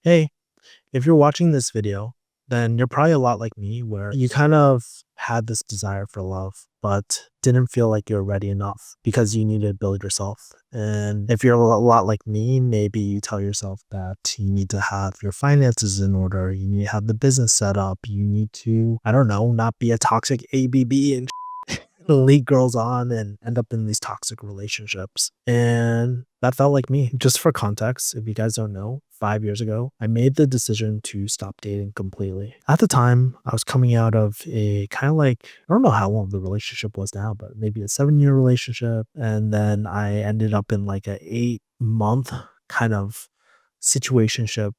Hey, if you're watching this video, then you're probably a lot like me where you kind of had this desire for love, but didn't feel like you're ready enough because you need to build yourself. And if you're a lot like me, maybe you tell yourself that you need to have your finances in order, you need to have the business set up, you need to, I don't know, not be a toxic ABB and lead girls on and end up in these toxic relationships. And that felt like me. Just for context, if you guys don't know, 5 years ago, I made the decision to stop dating completely. At the time, I was coming out of a kind of like, I don't know how long the relationship was now, but maybe a 7 year relationship. And then I ended up in like a 8 month kind of situationship.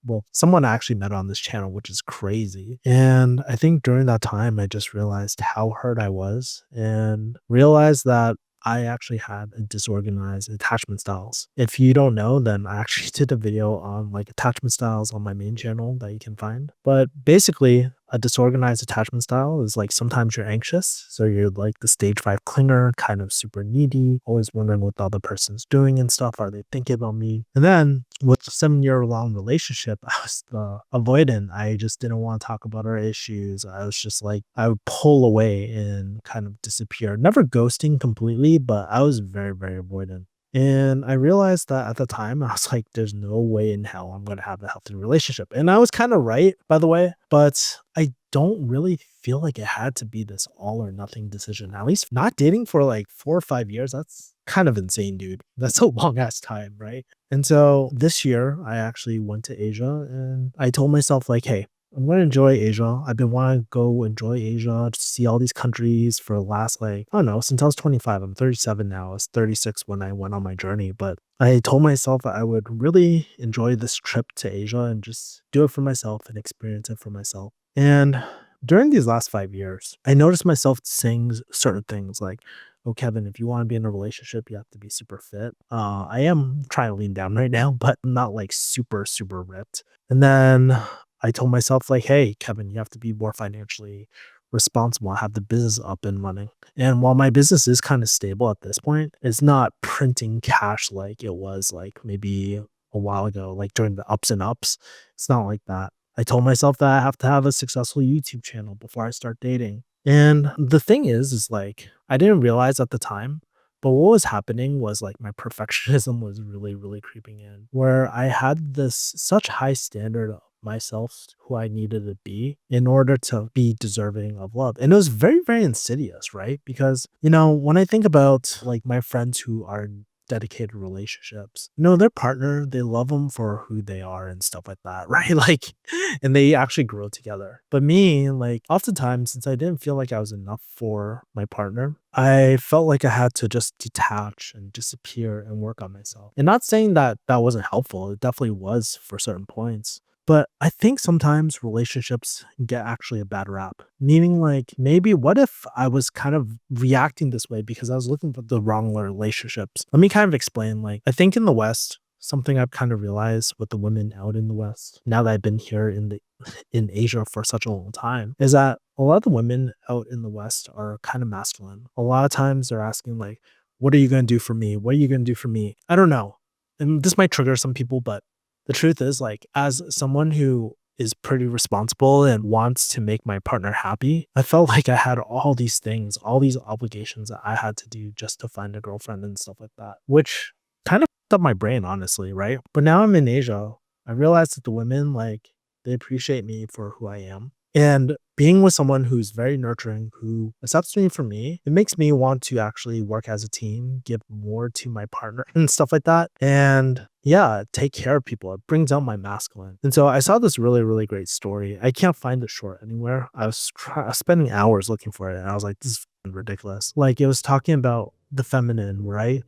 Well, someone I actually met on this channel, which is crazy. And I think during that time, I just realized how hurt I was and realized that I actually had a disorganized attachment styles. If you don't know, then I actually did a video on like attachment styles on my main channel that you can find. But basically, a disorganized attachment style is like sometimes you're anxious. So you're like the stage 5 clinger, kind of super needy, always wondering what the other person's doing and stuff. Are they thinking about me? And then with the 7 year long relationship, I was the avoidant. I just didn't want to talk about our issues. I was just like, I would pull away and kind of disappear. Never ghosting completely, but I was very, very avoidant. And I realized that at the time, I was like, there's no way in hell I'm going to have a healthy relationship. And I was kind of right, by the way, but I don't really feel like it had to be this all or nothing decision. At least not dating for like 4 or 5 years. That's kind of insane, dude. That's a long ass time, right? And so this year, I actually went to Asia and I told myself, like, hey, I'm going to enjoy Asia. I've been wanting to go enjoy Asia, to see all these countries for the last, like, I don't know, since I was 25. I'm 37 now. I was 36 when I went on my journey. But I told myself that I would really enjoy this trip to Asia and just do it for myself and experience it for myself. And during these last 5 years, I noticed myself saying certain things like, oh, Kevin, if you want to be in a relationship, you have to be super fit. I am trying to lean down right now, but I'm not like super, super ripped. And then I told myself, like, hey, Kevin, you have to be more financially responsible. I have the business up and running. And while my business is kind of stable at this point, it's not printing cash like it was like maybe a while ago, like during the ups and ups. It's not like that. I told myself that I have to have a successful YouTube channel before I start dating. And the thing is like, I didn't realize at the time, but what was happening was like my perfectionism was really, really creeping in, where I had this such high standard of myself, who I needed to be in order to be deserving of love. And it was very, very insidious, right? Because, when I think about like my friends who are in dedicated relationships, their partner, they love them for who they are and stuff like that, right? Like, and they actually grow together. But me, like, oftentimes, since I didn't feel like I was enough for my partner, I felt like I had to just detach and disappear and work on myself. And not saying that that wasn't helpful, it definitely was for certain points. But I think sometimes relationships get actually a bad rap. Meaning, like, maybe what if I was kind of reacting this way because I was looking for the wrong relationships? Let me kind of explain. Like, I think in the West, something I've kind of realized with the women out in the West, now that I've been here in Asia for such a long time, is that a lot of the women out in the West are kind of masculine. A lot of times they're asking like, "What are you gonna do for me? What are you gonna do for me?" I don't know. And this might trigger some people, but the truth is, like, as someone who is pretty responsible and wants to make my partner happy, I felt like I had all these things, all these obligations that I had to do just to find a girlfriend and stuff like that, which kind of up my brain, honestly, right? But now I'm in Asia. I realized that the women, like, they appreciate me for who I am. And being with someone who's very nurturing, who accepts me for me, it makes me want to actually work as a team, give more to my partner and stuff like that. And yeah, take care of people. It brings out my masculine. And so I saw this really, really great story. I can't find the short anywhere. I was spending hours looking for it. And I was like, this is ridiculous. Like, it was talking about the feminine, right?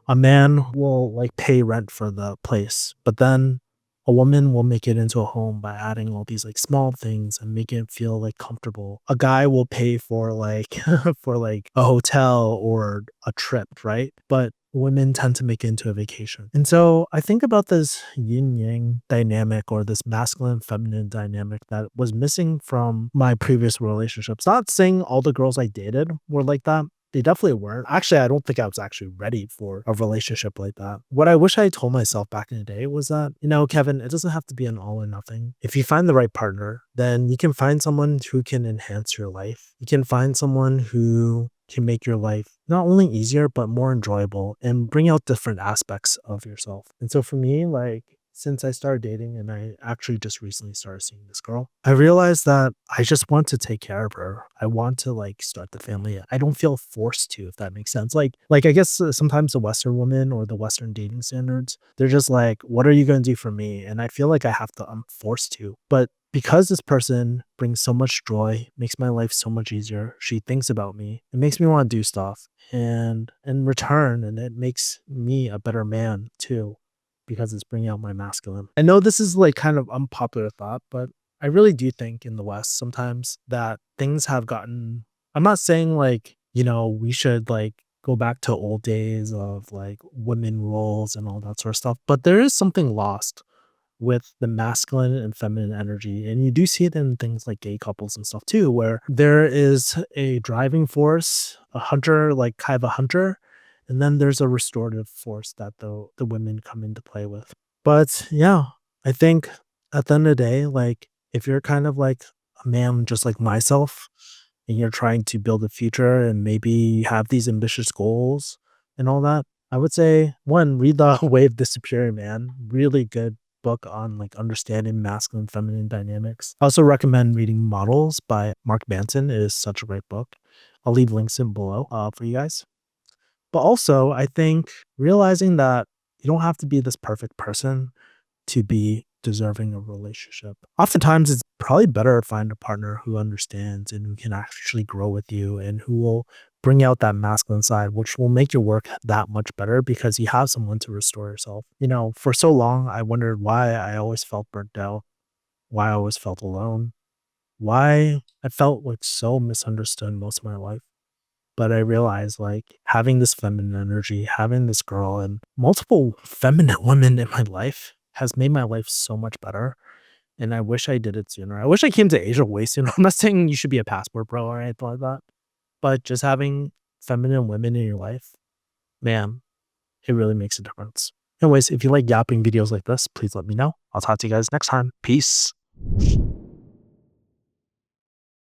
A man will like pay rent for the place, but then a woman will make it into a home by adding all these like small things and make it feel like comfortable. A guy will pay for like for like a hotel or a trip, right? But women tend to make it into a vacation. And so I think about this yin yang dynamic or this masculine feminine dynamic that was missing from my previous relationships. Not saying all the girls I dated were like that, They definitely weren't. Actually, I don't think I was actually ready for a relationship like that. What I wish I told myself back in the day was that, Kevin, it doesn't have to be an all or nothing. If you find the right partner, then you can find someone who can enhance your life. You can find someone who can make your life not only easier, but more enjoyable and bring out different aspects of yourself. And so for me, like, since I started dating and I actually just recently started seeing this girl, I realized that I just want to take care of her. I want to like start the family. I don't feel forced to, if that makes sense. Like I guess sometimes the Western women or the Western dating standards, they're just like, what are you going to do for me? And I feel like I'm forced to. But because this person brings so much joy, makes my life so much easier. She thinks about me. It makes me want to do stuff. And in return, and it makes me a better man too because it's bringing out my masculine. I know this is like kind of unpopular thought, but I really do think in the West sometimes that things have gotten, I'm not saying like, we should like go back to old days of like women roles and all that sort of stuff, but there is something lost with the masculine and feminine energy. And you do see it in things like gay couples and stuff too, where there is a driving force, a hunter, like kind of a hunter, and then there's a restorative force that the women come into play with. But yeah, I think at the end of the day, like if you're kind of like a man just like myself, and you're trying to build a future and maybe you have these ambitious goals and all that, I would say one, read the Way of the Superior Man. Really good book on like understanding masculine and feminine dynamics. I also recommend reading Models by Mark Manson. It is such a great book. I'll leave links in below for you guys. But also, I think realizing that you don't have to be this perfect person to be deserving of a relationship. Oftentimes, it's probably better to find a partner who understands and who can actually grow with you and who will bring out that masculine side, which will make your work that much better because you have someone to restore yourself. For so long, I wondered why I always felt burnt out, why I always felt alone, why I felt like so misunderstood most of my life. But I realized like having this feminine energy, having this girl and multiple feminine women in my life has made my life so much better. And I wish I did it sooner. I wish I came to Asia way sooner. I'm not saying you should be a passport bro or anything like that, but just having feminine women in your life, man, it really makes a difference. Anyways, if you like yapping videos like this, please let me know. I'll talk to you guys next time. Peace.